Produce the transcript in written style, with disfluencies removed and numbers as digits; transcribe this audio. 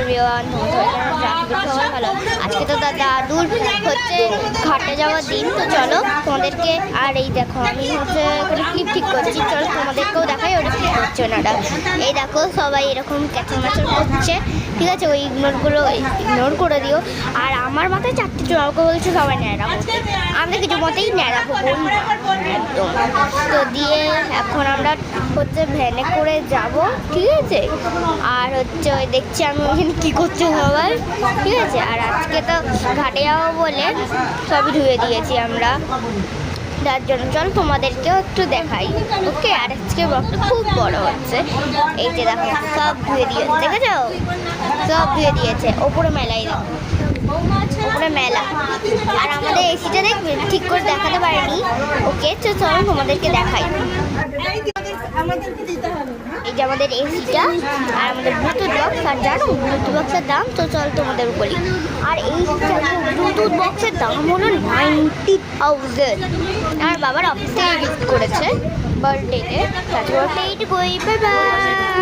Everyone, সবাই ভালো। আজকে তো দাদুর হচ্ছে ঘাটে যাওয়ার দিন, তো চলো তোমাদেরকে, আর এই দেখো আমি হচ্ছে এখানে ক্লিপ ঠিক করছি, চলো তোমাদেরকেও দেখাই ওটা ঠিক করছে ওনারা। এই দেখো সবাই এরকম ক্যাচার করছে, ঠিক আছে? ওই ইগনোর করে দিও। আর আমার মাথায় চারটে চুল, আমাকে বলছে সবাই ন্যাড়া করতে, আমরা কিছু মতেই ন্যাড়া হবো একদম। তো দিয়ে এখন আমরা হচ্ছে ভ্যানে করে যাব, ঠিক আছে? আর হচ্ছে ওই দেখছি আমি ওইখানে কী করছে সবাই, ঠিক আছে? আর আজকে তো ঘাটে যাবো বলে সবই ধুয়ে দিয়েছি আমরা, যার জন্য চল তোমাদেরকেও একটু দেখাই, ওকে? আর আজকে ব্লগটা খুব বড় হচ্ছে। এই যে দেখো সব ধুয়ে দিয়েছে, দেখেছো? সব ধুয়ে দিয়েছে। ওপরে মেলাই দেখো, ওপরে মেলা। আর আমাদের এসিটা দেখবে ঠিক করে দেখাতে পারিনি, ওকে? তো চলো তোমাদেরকে দেখাই। এই যে আমাদের এসিটা আর আমাদের ব্লুটুথ বক্স। আর জানো ব্লুটুথ বক্সের দাম? তো চল তোমাদের বলি। আর এই ব্লুটুথ বক্সের দাম হলো 90,000। আমার বাবার অফিস থেকে গিফট করেছে বার্থডেতে। তারপর এইটুকুই, বাই বাই।